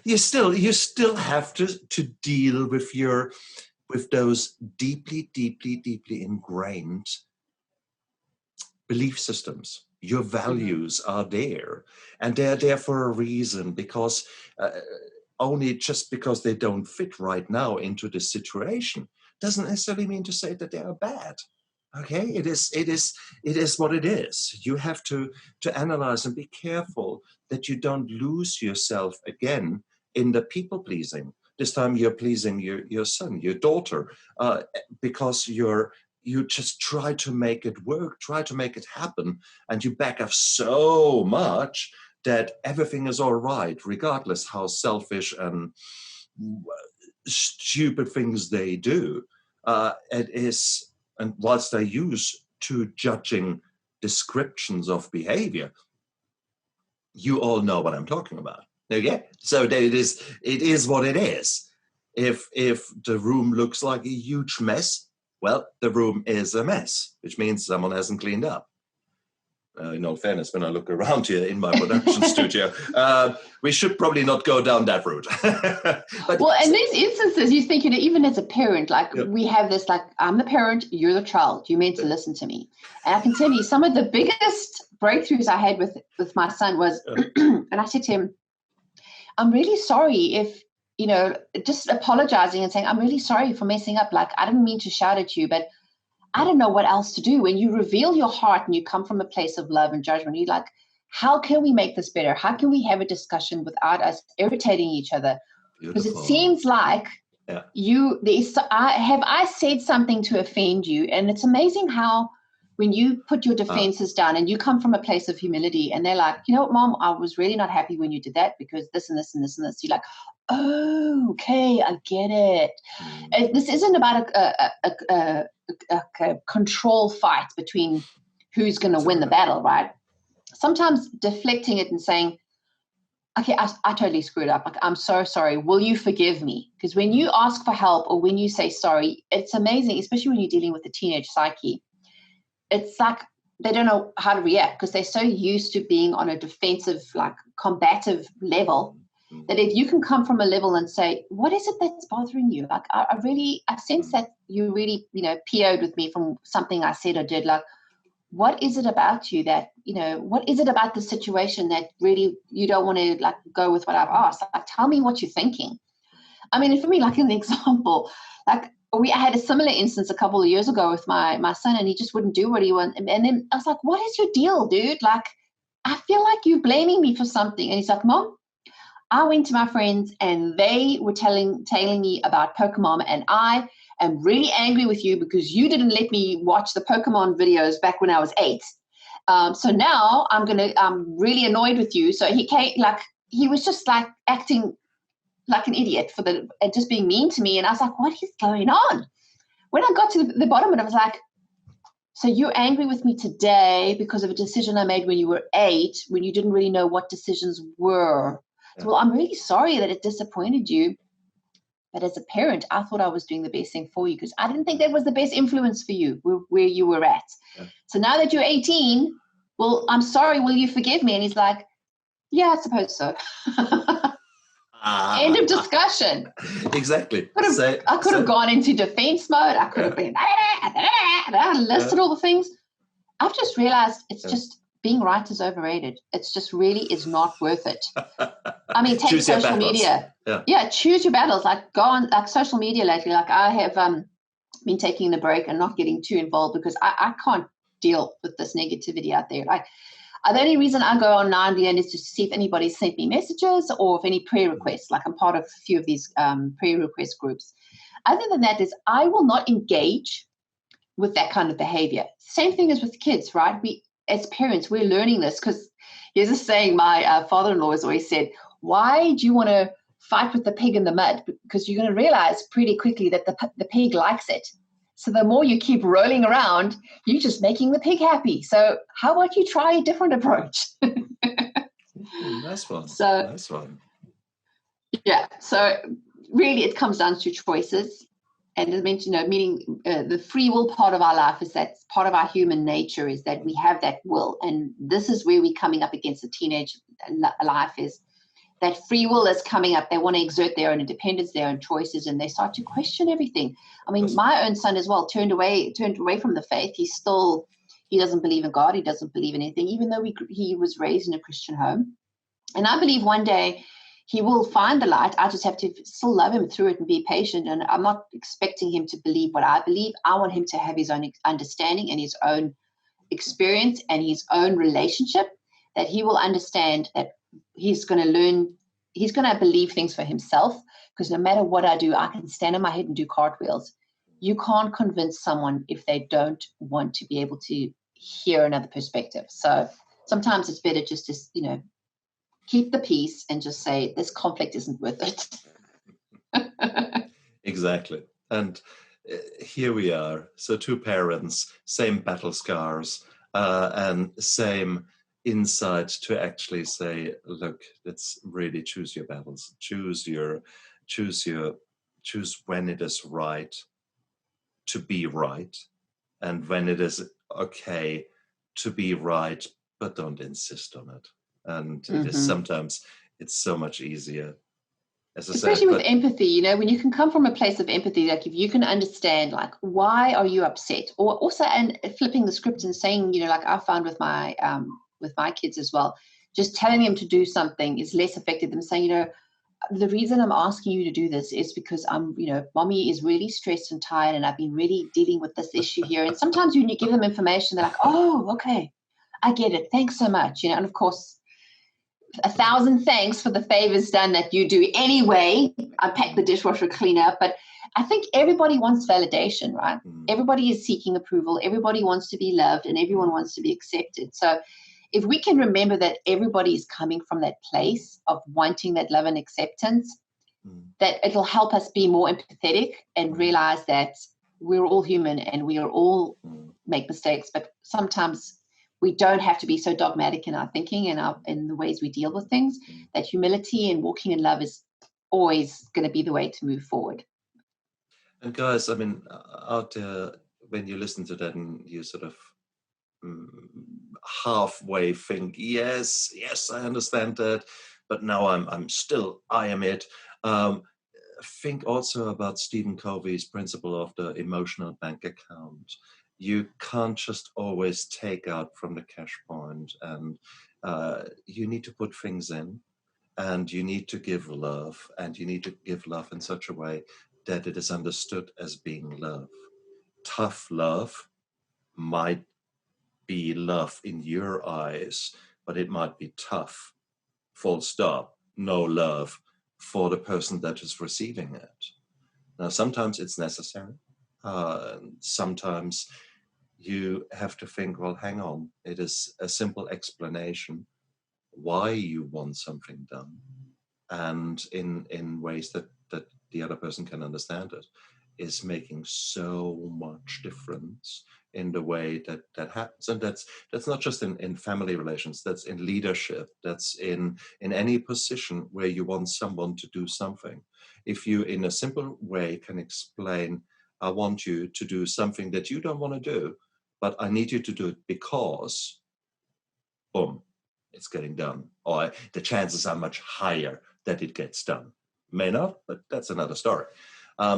you still have to deal with those deeply, deeply, deeply ingrained belief systems. Your values are there, and they're there for a reason, because only just because they don't fit right now into this situation doesn't necessarily mean to say that they are bad. Okay, it is what it is. You have to analyze and be careful that you don't lose yourself again in the people pleasing. This time you're pleasing your son, your daughter, because you just try to make it work, try to make it happen, and you back off so much that everything is all right, regardless how selfish and stupid things they do. It is, and whilst they use two judging descriptions of behavior, you all know what I'm talking about. Okay, so it is what it is. If the room looks like a huge mess, well, the room is a mess, which means someone hasn't cleaned up. In all fairness, when I look around here in my production studio, we should probably not go down that route. But well, in these instances, you think, even as a parent, like we have this, like, I'm the parent, you're the child, you're meant to listen to me. And I can tell you some of the biggest breakthroughs I had with my son was, and I said to him, I'm really sorry if, just apologizing and saying, I'm really sorry for messing up. Like, I didn't mean to shout at you, but I don't know what else to do. When you reveal your heart and you come from a place of love and judgment, you're like, how can we make this better? How can we have a discussion without us irritating each other? Because it seems like I said something to offend you? And it's amazing how when you put your defenses down and you come from a place of humility and they're like, you know what, Mom, I was really not happy when you did that because this and this and this and this. You're like, oh, okay, I get it. This isn't about a control fight between who's going to win the battle, right? Sometimes deflecting it and saying, okay, I totally screwed up. Like, I'm so sorry. Will you forgive me? Because when you ask for help or when you say sorry, it's amazing, especially when you're dealing with the teenage psyche. It's like they don't know how to react because they're so used to being on a defensive, like combative level, that if you can come from a level and say, what is it that's bothering you? Like, I sense that you really, PO'd with me from something I said or did. Like, what is it about you that, what is it about the situation that really you don't want to like go with what I've asked? Like, tell me what you're thinking. I mean, for me, like an example, like I had a similar instance a couple of years ago with my son, and he just wouldn't do what he wanted. And then I was like, what is your deal, dude? Like, I feel like you're blaming me for something. And he's like, Mom, I went to my friends and they were telling me about Pokemon, and I am really angry with you because you didn't let me watch the Pokemon videos back when I was 8. So now I'm really annoyed with you. So he was just like acting like an idiot and just being mean to me. And I was like, what is going on? When I got to the bottom of it, I was like, so you're angry with me today because of a decision I made when you were 8, when you didn't really know what decisions were. So, well, I'm really sorry that it disappointed you. But as a parent, I thought I was doing the best thing for you because I didn't think that was the best influence for you where you were at. Yeah. So now that you're 18, well, I'm sorry, will you forgive me? And he's like, yeah, I suppose so. End of discussion. Exactly. I could have gone into defense mode. I could have been, I listed all the things. I've just realized it's just being right is overrated. It's just really is not worth it. I mean, take social media. Yeah, choose your battles. Like, go on like social media lately. Like, I have been taking a break and not getting too involved because I can't deal with this negativity out there. Like, The only reason I go on now and then is to see if anybody sent me messages or if any prayer requests, like I'm part of a few of these prayer request groups. Other than that is I will not engage with that kind of behavior. Same thing as with kids, right? We, as parents, we're learning this because here's a saying my father-in-law has always said, why do you want to fight with the pig in the mud? Because you're going to realize pretty quickly that the pig likes it. So the more you keep rolling around, you're just making the pig happy. So how about you try a different approach? Nice one. So, nice one. Yeah. So really it comes down to choices. And as mentioned, meaning the free will part of our life is that part of our human nature is that we have that will. And this is where we're coming up against the teenage life is that free will is coming up. They want to exert their own independence, their own choices, and they start to question everything. I mean, my own son as well turned away from the faith. He doesn't believe in God. He doesn't believe in anything, even though he was raised in a Christian home. And I believe one day he will find the light. I just have to still love him through it and be patient. And I'm not expecting him to believe what I believe. I want him to have his own understanding and his own experience and his own relationship, that he will understand that he's going to believe things for himself, because no matter what I do, I can stand on my head and do cartwheels. You can't convince someone if they don't want to be able to hear another perspective. So sometimes it's better just to, keep the peace and just say this conflict isn't worth it. Exactly. And here we are. So two parents, same battle scars, and same insight to actually say, look, let's really choose your battles. Choose when it is right to be right, and when it is okay to be right, but don't insist on it. And it is sometimes it's so much easier, as I especially said, with empathy, when you can come from a place of empathy, like if you can understand, like, why are you upset, or also, and flipping the script and saying, like I found with my kids as well, just telling them to do something is less effective than saying, the reason I'm asking you to do this is because mommy is really stressed and tired, and I've been really dealing with this issue here. And sometimes when you give them information, they're like, oh, okay, I get it. Thanks so much. And of course, 1,000 thanks for the favors done that you do anyway. I pack the dishwasher, clean up. But I think everybody wants validation, right? Everybody is seeking approval. Everybody wants to be loved, and everyone wants to be accepted. So if we can remember that everybody is coming from that place of wanting that love and acceptance, that it'll help us be more empathetic and realize that we're all human and we are all make mistakes, but sometimes we don't have to be so dogmatic in our thinking and in the ways we deal with things. That humility and walking in love is always going to be the way to move forward. And guys, I mean, out there, when you listen to that and you sort of halfway think, yes, I understand that, but now I am it. Think also about Stephen Covey's principle of the emotional bank account. You can't just always take out from the cash point, and you need to put things in, and you need to give love, and you need to give love in such a way that it is understood as being love. Tough love might be love in your eyes, but it might be tough, full stop, no love for the person that is receiving it. Now, sometimes it's necessary. Sometimes you have to think, well, hang on, it is a simple explanation why you want something done, and in ways that the other person can understand it, is making so much difference in the way that happens. And that's not just in family relations, that's in leadership, that's in any position where you want someone to do something. If you in a simple way can explain, I want you to do something that you don't want to do, but I need you to do it because, boom, it's getting done. Or the chances are much higher that it gets done. May not, but that's another story.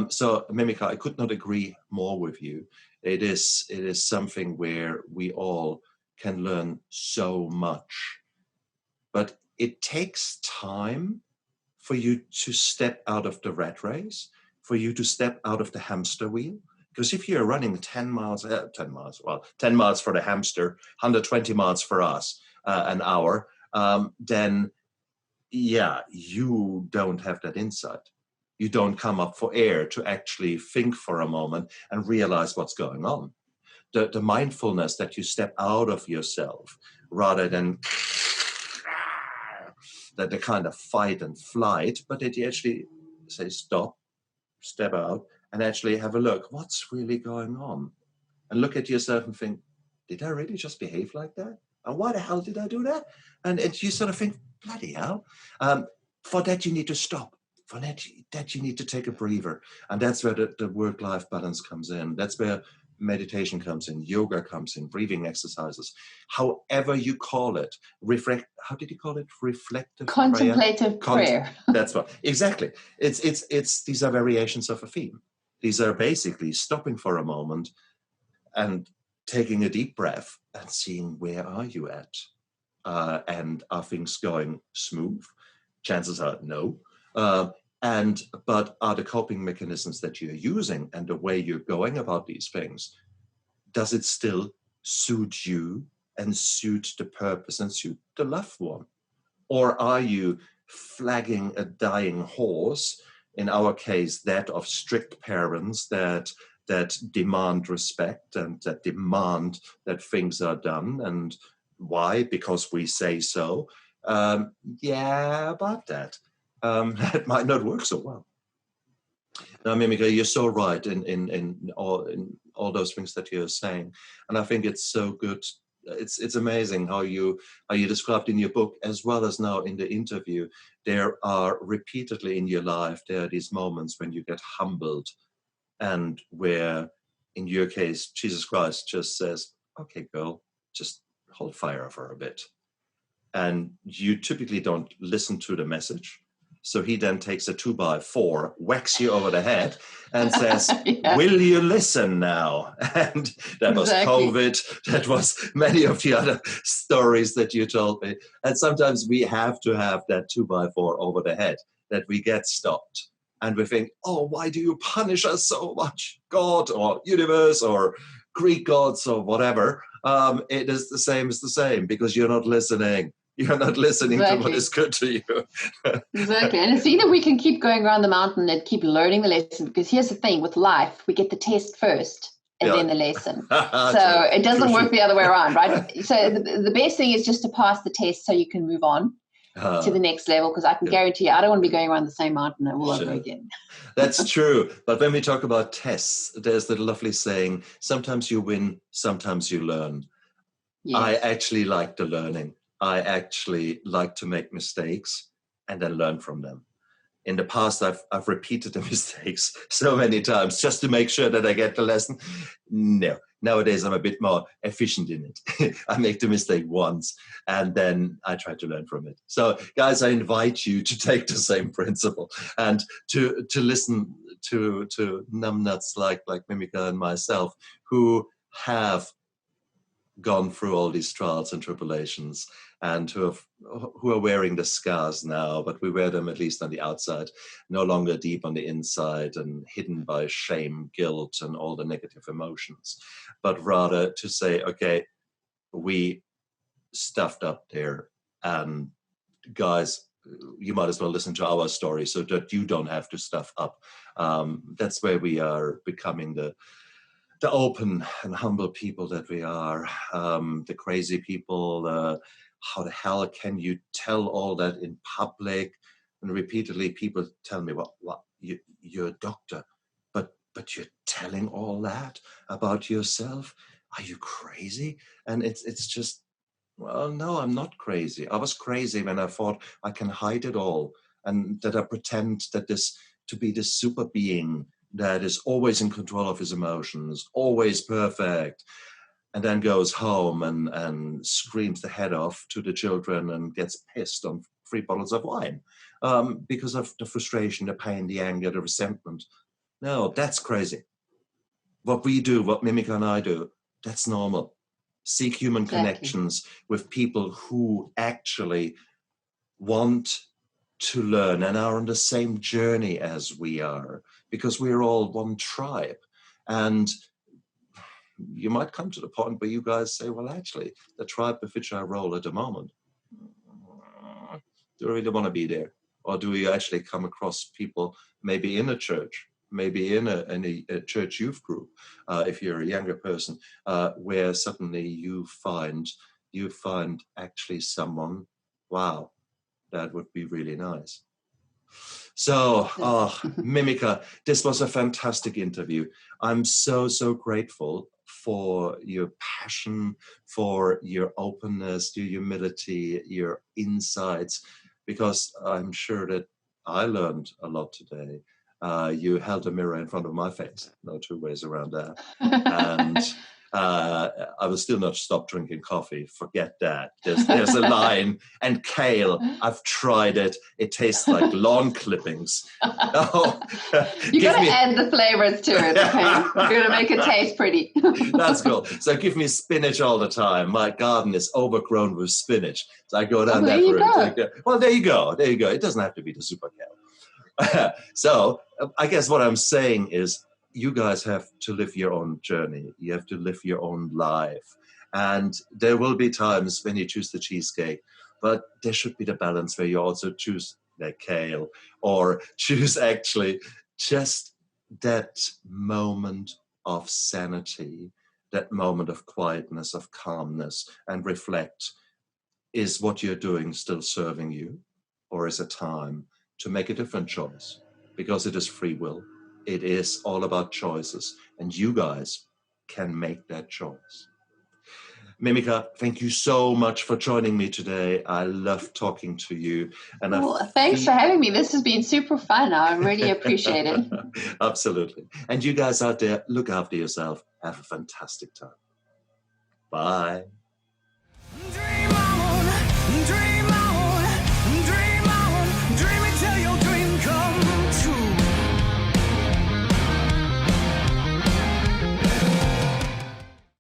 So, Mimika, I could not agree more with you. It is something where we all can learn so much, but it takes time for you to step out of the rat race, for you to step out of the hamster wheel. Because if you're running 10 miles for the hamster, 120 miles for us, an hour, then yeah, you don't have that insight. You don't come up for air to actually think for a moment and realize what's going on. The mindfulness that you step out of yourself rather than that the kind of fight and flight, but that you actually say stop, step out, and actually have a look. What's really going on? And look at yourself and think, did I really just behave like that? And why the hell did I do that? And you sort of think, bloody hell. For that, you need to stop. For that, you need to take a breather. And that's where the work-life balance comes in. That's where meditation comes in, yoga comes in, breathing exercises, however you call it. How did you call it? Reflective contemplative prayer. That's what, exactly. It's these are variations of a theme. These are basically stopping for a moment and taking a deep breath and seeing where are you at, and are things going smooth? Chances are no. But are the coping mechanisms that you're using and the way you're going about these things, does it still suit you and suit the purpose and suit the loved one? Or are you flagging a dying horse, in our case, that of strict parents that demand respect and that demand that things are done? And why? Because we say so. Yeah, about that. That might not work so well. Now, Mimika, you're so right in all those things that you're saying, and I think it's so good. It's amazing how you described in your book as well as now in the interview. There are repeatedly in your life there are these moments when you get humbled, and where, in your case, Jesus Christ just says, "Okay, girl, just hold fire for a bit," and you typically don't listen to the message. So he then takes a 2x4, whacks you over the head, and says, yeah. Will you listen now? And that was COVID. That was many of the other stories that you told me. And sometimes we have to have that 2x4 over the head, that we get stopped. And we think, oh, why do you punish us so much? God or universe or Greek gods or whatever. It is the same as the same, because you're not listening. You're not listening to what is good to you. Exactly. And it's either we can keep going around the mountain and keep learning the lesson, because here's the thing with life, we get the test first and then the lesson. So it doesn't work the other way around, right? So the best thing is just to pass the test so you can move on to the next level, because I can guarantee you, I don't want to be going around the same mountain all over again. That's true. But when we talk about tests, there's the lovely saying, sometimes you win, sometimes you learn. Yes. I actually like the learning. I actually like to make mistakes and then learn from them. In the past, I've repeated the mistakes so many times just to make sure that I get the lesson. No, nowadays I'm a bit more efficient in it. I make the mistake once and then I try to learn from it. So guys, I invite you to take the same principle and to listen to numbnuts like Mimika and myself, who have gone through all these trials and tribulations, and who are wearing the scars now, but we wear them at least on the outside, no longer deep on the inside and hidden by shame, guilt, and all the negative emotions, but rather to say, okay, we stuffed up there, and guys, you might as well listen to our story so that you don't have to stuff up. That's where we are becoming the open and humble people that we are, the crazy people. How the hell can you tell all that in public? And repeatedly people tell me, well, you're a doctor, but you're telling all that about yourself? Are you crazy? And it's just, well, no, I'm not crazy. I was crazy when I thought I can hide it all, and that I pretend that to be this super being that is always in control of his emotions, always perfect, and then goes home and screams the head off to the children and gets pissed on 3 bottles of wine because of the frustration, the pain, the anger, the resentment. No, that's crazy. What we do, what Mimika and I do, that's normal. Seek human connections with people who actually want to learn and are on the same journey as we are, because we're all one tribe. And you might come to the point where you guys say, well, actually, the tribe with which I roll at the moment, do I really want to be there? Or do we actually come across people maybe in a church, maybe in a church youth group, if you're a younger person, where suddenly you find actually someone, wow, that would be really nice. So, Mimika, this was a fantastic interview. I'm so grateful for your passion, for your openness, your humility, your insights, because I'm sure that I learned a lot today. You held a mirror in front of my face, no two ways around that. And I will still not stop drinking coffee. Forget that. There's a line. And kale, I've tried it. It tastes like lawn clippings. Oh, you got to add the flavors to it, okay? You're going to make it taste pretty. That's cool. So give me spinach all the time. My garden is overgrown with spinach. So I go down that route. Well, there you go. There you go. It doesn't have to be the super kale. So I guess what I'm saying is, you guys have to live your own journey. You have to live your own life. And there will be times when you choose the cheesecake, but there should be the balance where you also choose the kale, or choose actually just that moment of sanity, that moment of quietness, of calmness, and reflect, is what you're doing still serving you? Or is it time to make a different choice? Because it is free will. It is all about choices, and you guys can make that choice. Mimika, thank you so much for joining me today. I love talking to you. And thanks for having me. This has been super fun. I really appreciate it. Absolutely. And you guys out there, look after yourself. Have a fantastic time. Bye.